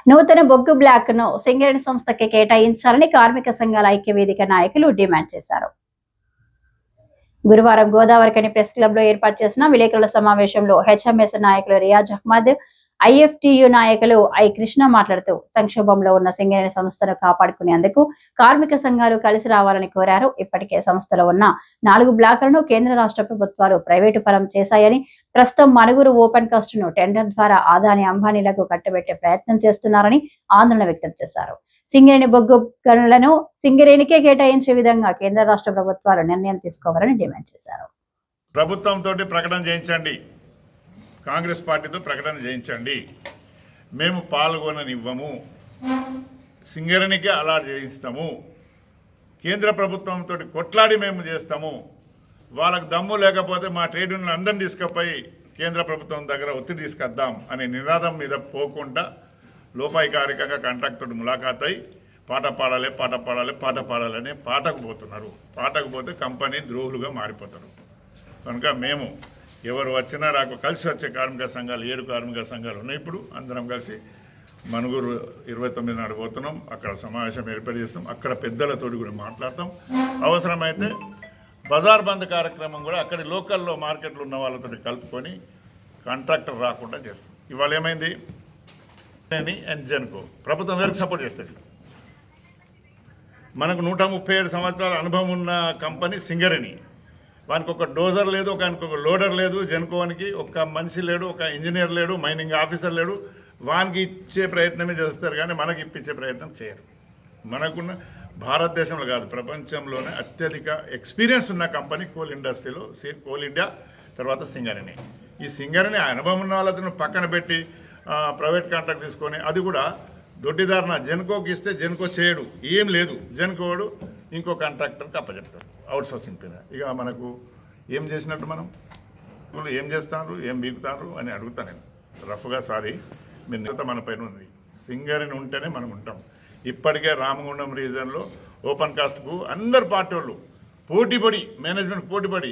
నూతన బొగ్గు బ్లాక్‌ను సింగరేణి సంస్థకి కేటాయించాలని కార్మిక సంఘాల ఐక్యవేదిక నాయకులు డిమాండ్ చేశారు. గురువారం గోదావరిఖని ప్రెస్ క్లబ్‌లో ఏర్పాటు చేసిన విలేకరుల సమావేశంలో హెచ్ఎంఎస్ నాయకులు రియాజ్ అహ్మద్, ఐఎఫ్టియు నాయకులు ఐ కృష్ణ మాట్లాడుతూ సంక్షోభంలో ఉన్న సింగరేణి సంస్థను కాపాడుకునేందుకు కార్మిక సంఘాలు కలిసి రావాలని కోరారు. ఇప్పటికే సంస్థలో ఉన్న 4 బ్లాకులను కేంద్ర రాష్ట్ర ప్రభుత్వాలు ప్రైవేటు పరం చేశాయని, ప్రస్తుతం మనుగురు ఓపెన్ కాస్ట్‌ను టెండర్ ద్వారా అదానీ అంబానీలకు కట్టబెట్టే ప్రయత్నం చేస్తున్నారని ఆందోళన వ్యక్తం చేశారు. సింగరేణి బొగ్గు గనులను సింగరేణికే కేటాయించే విధంగా కేంద్ర రాష్ట్ర ప్రభుత్వాలు నిర్ణయం తీసుకోవాలని డిమాండ్ చేశారు. ప్రభుత్వంతో ప్రకటన చేయించండి, కాంగ్రెస్ పార్టీతో ప్రకటన చేయించండి. మేము పాల్గొననివ్వము, సింగరేణికే అలాట్ చేయిస్తాము, కేంద్ర ప్రభుత్వంతో కొట్లాడి మేము చేస్తాము. వాళ్ళకు దమ్ము లేకపోతే మా ట్రేడ్ యూనియన్ అందరిని తీసుకుపోయి కేంద్ర ప్రభుత్వం దగ్గర ఒత్తిడి తీసుకొద్దాం అనే నినాదం మీద పోకుండా లోపాయికారికంగా కాంట్రాక్టర్ ములాఖాత్ అయి పాట పాడాలి పాట పాడాలి పాట పాడాలని పాటకు పోతున్నారు. పాటకు పోతే కంపెనీ ద్రోహులుగా మారిపోతారు. కనుక మేము ఎవరు వచ్చినా రాకు కలిసి వచ్చే కార్మిక సంఘాలు 7 కార్మిక సంఘాలు ఉన్నాయి. ఇప్పుడు అందరం కలిసి మనుగురు 29 నాడు పోతున్నాం. అక్కడ సమావేశం ఏర్పాటు చేస్తాం. అక్కడ పెద్దలతోటి కూడా మాట్లాడతాం. అవసరమైతే బజార్ బంద్ కార్యక్రమం కూడా అక్కడి లోకల్లో మార్కెట్లో ఉన్న వాళ్ళతో కలుపుకొని కాంట్రాక్టర్ రాకుండా చేస్తాం. ఇవాళ ఏమైంది అండ్ జెన్కో ప్రభుత్వం వేరకు సపోర్ట్ చేస్తుంది. మనకు 137 సంవత్సరాల అనుభవం ఉన్న కంపెనీ సింగరేణి. వానికి ఒక డోజర్ లేదు, ఒక లోడర్ లేదు. జెన్కోవానికి ఒక మనిషి లేడు, ఒక ఇంజనీర్ లేడు, మైనింగ్ ఆఫీసర్ లేడు. వానికి ఇచ్చే ప్రయత్నమే చేస్తారు కానీ మనకి ఇప్పించే ప్రయత్నం చేయరు. మనకున్న భారతదేశంలో కాదు ప్రపంచంలోనే అత్యధిక ఎక్స్పీరియన్స్ ఉన్న కంపెనీ కోల్ ఇండస్ట్రీలో కోల్ ఇండియా, తర్వాత సింగరేణి. ఈ సింగరేణి అనుభవం ఉన్న వాళ్ళతో పక్కన పెట్టి ప్రైవేట్ కాంట్రాక్ట్ తీసుకొని అది కూడా దొడ్డిదారున జెన్కోకి ఇస్తే జెన్కో చేయడు, ఏం లేదు. జెన్కోడు ఇంకో కాంట్రాక్టర్కి అప్పచెప్తారు అవుట్ సోర్సింగ్ పైన. ఇక మనకు ఏం చేసినట్టు మనం ఏం చేస్తారు, ఏం బీగుతారు అని అడుగుతాను నేను రఫ్గా. సారీ, మీరు నిజత మన పైన ఉంది. సింగరేణి ఉంటేనే మనం ఉంటాం. ఇప్పటికే రామగుండం రీజన్లో ఓపెన్ కాస్ట్కు అందరు పార్టీ వాళ్ళు పోటీపడి, మేనేజ్మెంట్ పోటీపడి,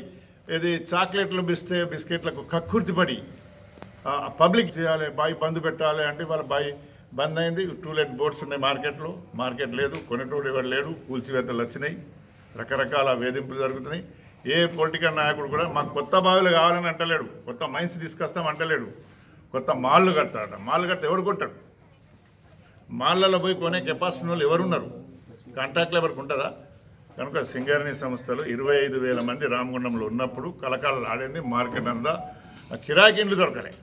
ఇది చాక్లెట్లు బిస్కెట్లకు కక్కుర్తిపడి పబ్లిక్ చేయాలి, బాయ్ బంద్ పెట్టాలి అంటే వాళ్ళ బాయ్ బంద్ అయింది. టూలెట్ బోర్డ్స్ ఉన్నాయి మార్కెట్లో, మార్కెట్ లేదు, కొనేటోడు ఎవరు లేడు, కూల్చివేతలు వచ్చినాయి, రకరకాల వేధింపులు జరుగుతున్నాయి. ఏ పొలిటికల్ నాయకుడు కూడా మాకు కొత్త బావిలు కావాలని అంటలేడు, కొత్త మైన్స్ తీసుకొస్తాం అంటలేడు. కొత్త మాళ్ళు కడతాడట. మాళ్ళు కడితే ఎవడు కొంటాడు? మాళ్ళలో పోయి కొనే కెపాసిటీ వాళ్ళు ఎవరున్నారు? కాంట్రాక్ట్లు ఎవరికి ఉంటుందా? కనుక సింగరేణి సంస్థలు 25,000 మంది రామగుండంలో ఉన్నప్పుడు కలకాలు ఆడింది. మార్కెట్ అంతా కిరాకిండ్లు దొరకలే.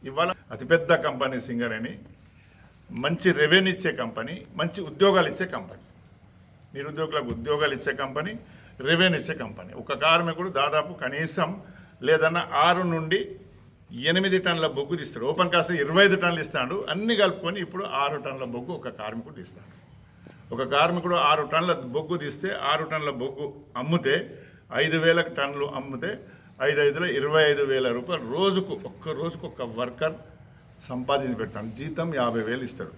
ఇవాళ అతిపెద్ద కంపెనీ సింగరేణి, మంచి రెవెన్యూ ఇచ్చే కంపెనీ, మంచి ఉద్యోగాలు ఇచ్చే కంపెనీ, నిరుద్యోగులకు ఉద్యోగాలు ఇచ్చే కంపెనీ, రెవెన్యూ ఇచ్చే కంపెనీ. ఒక కార్మికుడు దాదాపు కనీసం లేదన్నా 6 నుండి 8 టన్నుల బొగ్గు తీస్తాడు. ఓపెన్ కాస్ట్ 25 టన్నులు ఇస్తాడు. అన్ని కలుపుకొని ఇప్పుడు 6 టన్నుల బొగ్గు ఒక కార్మికుడు ఇస్తాడు. ఒక కార్మికుడు 6 టన్నుల బొగ్గు తీస్తే 6 టన్నుల బొగ్గు అమ్మితే 5,000 టన్నులు అమ్మితే 5,500 25,000 రూపాయలు రోజుకు, ఒక్క రోజుకు ఒక వర్కర్ సంపాదించి పెడతాను. జీతం 50,000 ఇస్తాడు.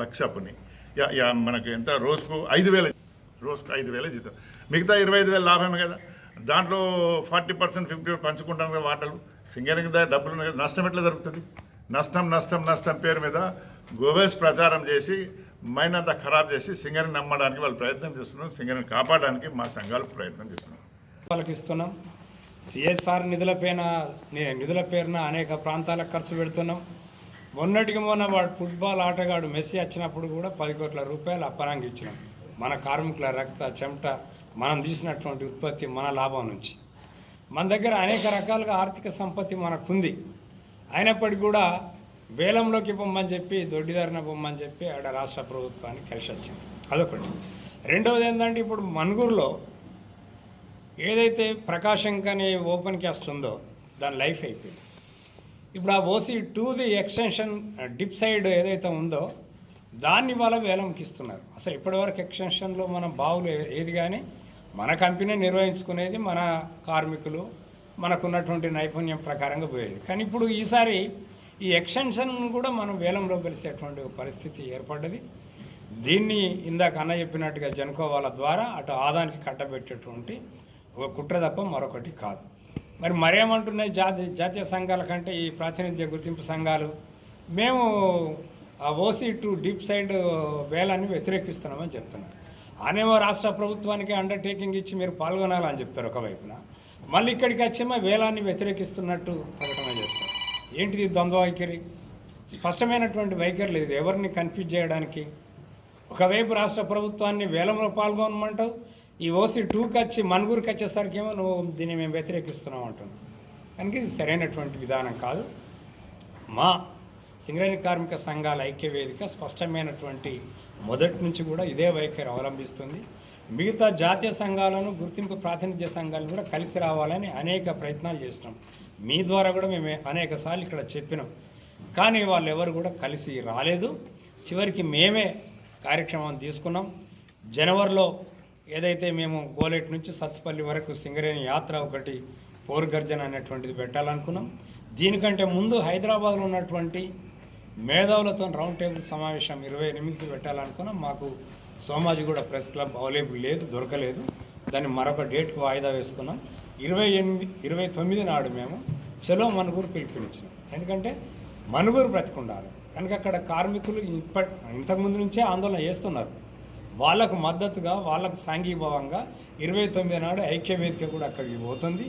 లక్ష పని మనకు ఎంత రోజుకు 5,000, రోజుకు 5,000 జీతం. మిగతా 25,000 లాభమే కదా. దాంట్లో 40% 50% పంచుకుంటాను కదా వాటలు. సింగరేణి దగ్గర డబ్బులు ఉన్నాయి కదా. నష్టం ఎట్లా జరుగుతుంది? నష్టం నష్టం నష్టం పేరు మీద గోబేస్ ప్రచారం చేసి మైండ్ అంతా ఖరాబ్ చేసి సింగరేణి నమ్మడానికి వాళ్ళు ప్రయత్నం చేస్తున్నారు. సింగరేణి కాపాడడానికి మా సంఘాలు ప్రయత్నం చేస్తున్నాం. వాళ్ళకి ఇస్తున్నాం. సిఎస్ఆర్ నిధుల పేరున అనేక ప్రాంతాలకు ఖర్చు పెడుతున్నాం. మొన్నటికి మొన్న వాడు ఫుట్బాల్ ఆటగాడు మెస్సీ వచ్చినప్పుడు కూడా 10 కోట్ల రూపాయలు అప్పనంగా ఇచ్చినాం. మన కార్మికుల రక్త చెమట మనం తీసినటువంటి ఉత్పత్తి మన లాభం నుంచి. మన దగ్గర అనేక రకాలుగా ఆర్థిక సంపత్తి మనకుంది. అయినప్పటికీ కూడా వేలంలోకి పొమ్మని చెప్పి, దొడ్డిదారిన పొమ్మని చెప్పి ఆడ రాష్ట్ర ప్రభుత్వానికి కలిసి వచ్చింది. అదొకటి. రెండవది ఏంటంటే ఇప్పుడు మనుగురులో ఏదైతే ప్రకాశం కానీ ఓపెన్ క్యాస్ట్ ఉందో దాని లైఫ్ అయిపోయింది. ఇప్పుడు ఆ ఓసీ 2ది ఎక్స్టెన్షన్ డిప్ సైడ్ ఏదైతే ఉందో దాన్ని వాళ్ళ వేలంకి ఇస్తున్నారు. అసలు ఇప్పటివరకు ఎక్స్టెన్షన్లో మన బావులు ఏది కానీ మన కంపెనీ నిర్వహించుకునేది మన కార్మికులు మనకున్నటువంటి నైపుణ్యం ప్రకారంగా పోయేది. కానీ ఇప్పుడు ఈసారి ఈ ఎక్స్టెన్షన్ కూడా మనం వేలంలో కలిసేటువంటి పరిస్థితి ఏర్పడ్డది. దీన్ని ఇందాక అన్న చెప్పినట్టుగా జెన్కో వాళ్ళ ద్వారా అటు ఆదానికి కట్టబెట్టేటువంటి ఒక కుట్ర తప్ప మరొకటి కాదు. మరేమంటున్నాయి జాతీయ సంఘాల కంటే ఈ ప్రాతినిధ్య గుర్తింపు సంఘాలు, మేము ఆ ఓసీ టు డీప్ సైడ్ వేలాన్ని వ్యతిరేకిస్తున్నామని చెప్తున్నారు. అనేమో రాష్ట్ర ప్రభుత్వానికి అండర్టేకింగ్ ఇచ్చి మీరు పాల్గొనాలని చెప్తారు ఒకవైపున, మళ్ళీ ఇక్కడికి వచ్చేమో వేలాన్ని వ్యతిరేకిస్తున్నట్టు ప్రకటన చేస్తారు. ఏంటిది ద్వంద్వ వైఖరి? స్పష్టమైనటువంటి వైఖరి లేదు ఎవరిని కన్ఫ్యూజ్ చేయడానికి. ఒకవైపు రాష్ట్ర ప్రభుత్వాన్ని వేలంలో పాల్గొనమంటావు, ఈ ఓసీ 2కి వచ్చి మనుగురికి వచ్చేసరికి ఏమో నువ్వు దీన్ని మేము వ్యతిరేకిస్తున్నాం అంటున్నావు. కనుక ఇది సరైనటువంటి విధానం కాదు. మా సింగరేణి కార్మిక సంఘాల ఐక్య వేదిక స్పష్టమైనటువంటి మొదటి నుంచి కూడా ఇదే వైఖరి అవలంబిస్తుంది. మిగతా జాతీయ సంఘాలను, గుర్తింపు ప్రాతినిధ్య సంఘాలను కూడా కలిసి రావాలని అనేక ప్రయత్నాలు చేసినాం. మీ ద్వారా కూడా మేము అనేక సార్లు ఇక్కడ చెప్పినాం. కానీ వాళ్ళు ఎవరు కూడా కలిసి రాలేదు. చివరికి మేమే కార్యక్రమం తీసుకున్నాం. జనవరిలో ఏదైతే మేము గోలేట్ నుంచి సత్తుపల్లి వరకు సింగరేణి యాత్ర ఒకటి పోర్ గర్జన అనేటువంటిది పెట్టాలనుకున్నాం. దీనికంటే ముందు హైదరాబాద్లో ఉన్నటువంటి మేధావులతో రౌండ్ టేబుల్ సమావేశం 28కి పెట్టాలనుకున్నాం. మాకు సోమాజిగూడ ప్రెస్ క్లబ్ అవైలబుల్ లేదు, దొరకలేదు. దాన్ని మరొక డేట్కి వాయిదా వేసుకున్నాం. 29 నాడు మేము చలో మనుగురు పిలుపునిచ్చినాం. ఎందుకంటే మనుగురు బ్రతికుండాలి కనుక అక్కడ కార్మికులు ఇంతకుముందు నుంచే ఆందోళన చేస్తున్నారు. వాళ్ళకు మద్దతుగా, వాళ్ళకు సాంఘీభావంగా 29 నాడు ఐక్య వేదిక కూడా అక్కడికి పోతుంది,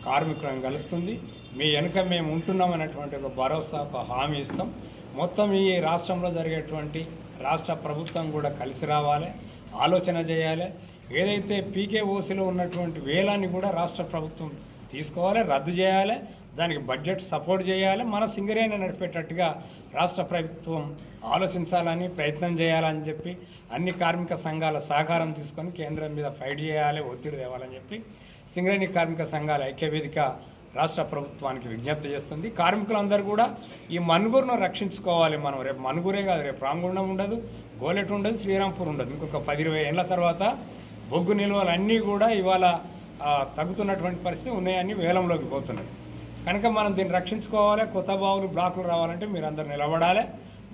కార్మికులను కలుస్తుంది. మీ వెనుక మేము ఉంటున్నాం అనేటువంటి ఒక భరోసా, ఒక హామీ ఇస్తాం. మొత్తం ఈ రాష్ట్రంలో జరిగేటువంటి రాష్ట్ర ప్రభుత్వం కూడా కలిసి రావాలి, ఆలోచన చేయాలి. ఏదైతే పీకేఓసీలో ఉన్నటువంటి వేలాన్ని కూడా రాష్ట్ర ప్రభుత్వం తీసుకోవాలి, రద్దు చేయాలి, దానికి బడ్జెట్ సపోర్ట్ చేయాలి. మన సింగరేణి నడిపేటట్టుగా రాష్ట్ర ప్రభుత్వం ఆలోచించాలని, ప్రయత్నం చేయాలని చెప్పి అన్ని కార్మిక సంఘాల సహకారం తీసుకొని కేంద్రం మీద ఫైట్ చేయాలి, ఒత్తిడి తేవాలని చెప్పి సింగరేణి కార్మిక సంఘాల ఐక్యవేదిక రాష్ట్ర ప్రభుత్వానికి విజ్ఞప్తి చేస్తుంది. కార్మికులందరూ కూడా ఈ మనుగురును రక్షించుకోవాలి. మనం రేపు మనుగురే కాదు, రేపు రామగుండం ఉండదు, గోలెట్ ఉండదు, శ్రీరాంపూర్ ఉండదు. ఇంకొక 10-20 ఏళ్ళ తర్వాత బొగ్గు నిల్వలు అన్నీ కూడా ఇవాళ తగ్గుతున్నటువంటి పరిస్థితి ఉన్నాయని వేలంలోకి పోతున్నాయి. కనుక మనం దీన్ని రక్షించుకోవాలి. కొత్త బావులు, బ్లాకులు రావాలంటే మీరందరూ నిలబడాలి.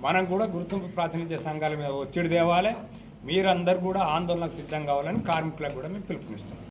మనం కూడా గుర్తింపు ప్రాతినిధ్య సంఘాల మీద ఒత్తిడి తేవాలి. మీరందరూ కూడా ఆందోళనకు సిద్ధం కావాలని కార్మికులకు కూడా మేము పిలుపునిస్తున్నాం.